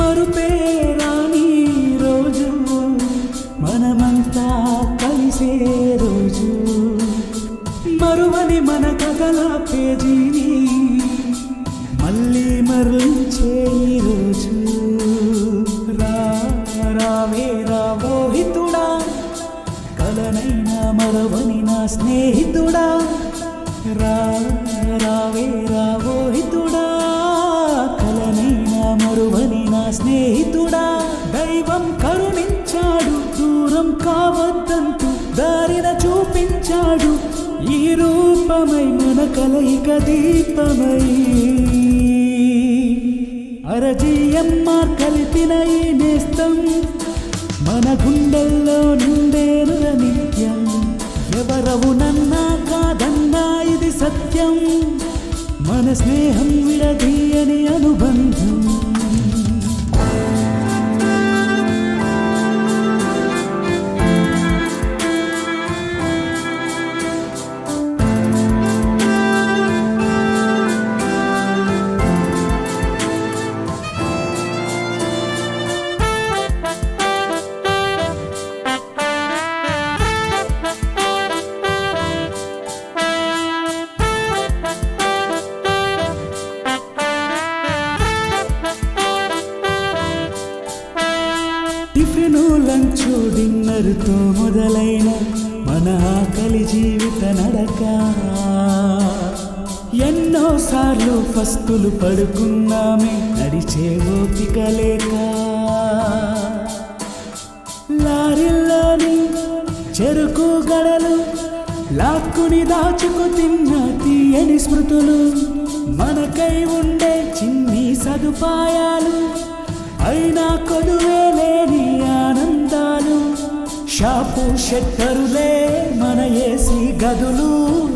మరుపేరాని రోజు మనమంతా కలిసే రోజు మరువని మన కథల పేజీని మళ్ళీ మరలించే రోజు రావే రావోహితుడా కలనైనా మరవని నా స్నేహితుడా రావే రావోహితుడా కలనైనా మరువని నా స్నేహితుడా దైవం కరుణించాడు దూరం కావద్దంటూ దారిన చూపించాడు ఈ రూపమై మన కలయిక దీపమై అరజిఎంఆర్ కలిపిన ఈ నేస్తం మన గుండెల్లో నిండేను నిత్యం ఎవరవు నన్నా కాదన్నా ఇది సత్యం మన స్నేహం విడదీయని అనుబంధం టిఫిను లంచు డిన్నర్తో మొదలైన మన ఆకలి జీవిత నడక ఎన్నోసార్లు ఫస్తులు పడుకున్నామే నడిచే ఓపిక లేక లారీల్లోని చెరుకు గడలు లాక్కుని దాచుకు తిన్న తీయని స్మృతులు మనకై ఉండే చిన్ని సదుపాయాలు అయినా కొదువే లేని ఆనందాలు షాపు షెట్టరులే మన ఏసీ గదులు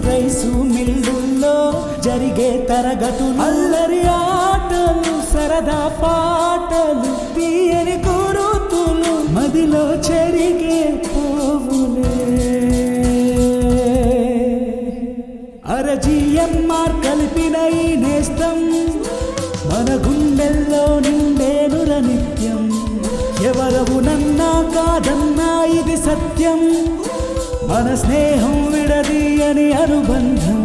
రైసు మిల్లుల్లో జరిగే తరగతులు అల్లరి ఆటలు సరదా పాటలు తీయని గురుతులు మదిలో చెరిగే పోవులే అరజిఎంఆర్ కలిపిన ఈ నేస్తం మన గుండెల్లో నిండేనుర నిత్యం ఎవరవు నన్నా కాదన్నా ఇది సత్యం మన స్నేహం విడదీయని అనుబంధం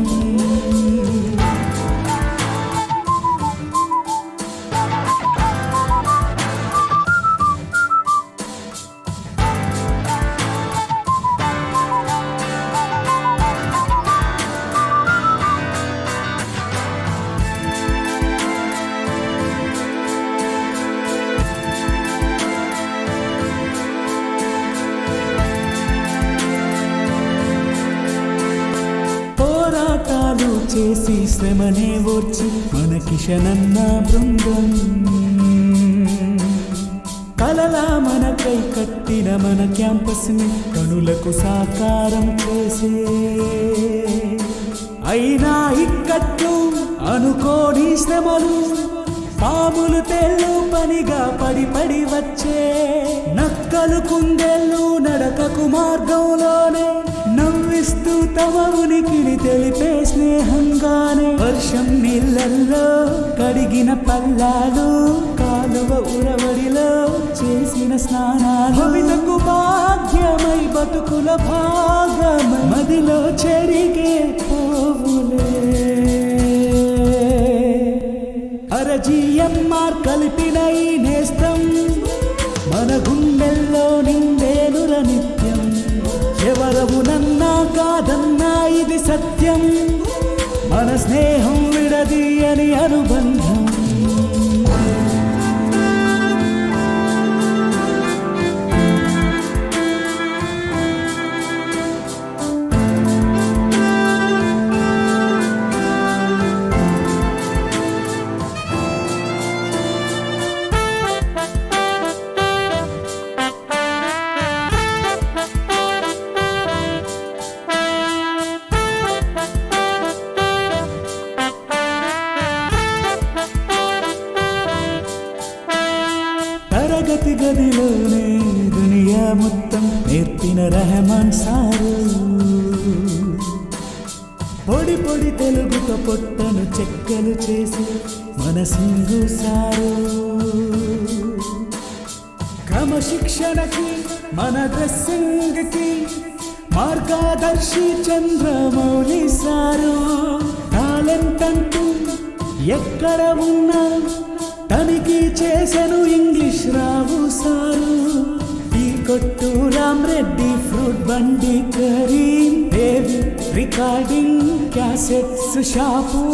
పోరాటాలు చేసి శ్రమనే ఓర్చి మన కిషనన్న బృందం కలలా మనకై కట్టిన మన క్యాంపస్ ని కనులకు సాకారం చేసే అయినా ఇక్కట్లు అనుకోని శ్రమలు పాములు తెల్లు పనిగా పడి పడి వచ్చే నక్కలు కుందేళ్ళు నడకకు మార్గంలోనే నవ్విస్తూ తమ ఉనికిని తెలిపే స్నేహంగానే వర్షం నీళ్ళల్లో కడిగిన పల్లాలు కాలువ ఉరవడిలో చేసిన స్నానాలు భవితకు భాగ్యమై బతుకుల భాగమై మదిలో చెరిగే పోవులే అరజిఎంఆర్ కలిపిన ఈ నేస్తం మన గుండెల్లో నిండేనుర నిత్యం ఎవరవు నన్నా కాదన్నా ఇది సత్యం మన స్నేహం విడదీయని అనుబంధం తరగతి గదిలోనే దునియా మొత్తం నేర్పిన రెహమాన్ సారు పొడి పొడి తెలుగుతో పొట్టను చెక్కలు చేసి మన సింగు సారు క్రమశిక్షణకి మన డ్రెస్సింగ్ కి మార్గదర్శి చంద్రమౌళి సారు. టాలెంట్ అంటూ ఎక్కడ ఉన్నా తనిఖీ చేసెను ఇంగ్లీష్ రావు సారు. టీ కొట్టు రామరెడ్డి, ఫ్రూట్ బండి Karim, Devi recording cassettes shop,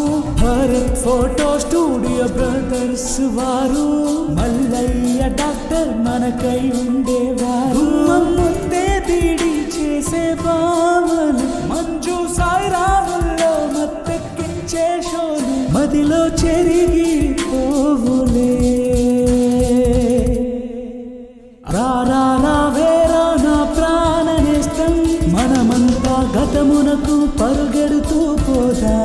Bharat photo studio brothers వారు. మల్లయ్య డాక్టర్ మనకై ఉండేవారు. ముందే బీడి చేసే బావలు, మంజు సాయిరాముల్లో మత్తెక్కించే షోలు మదిలో చెరిగి పోవులే. రావేరా నా ప్రాణ నేస్తం, మనమంతా గతమునకు పరుగెడుతూ పోదా.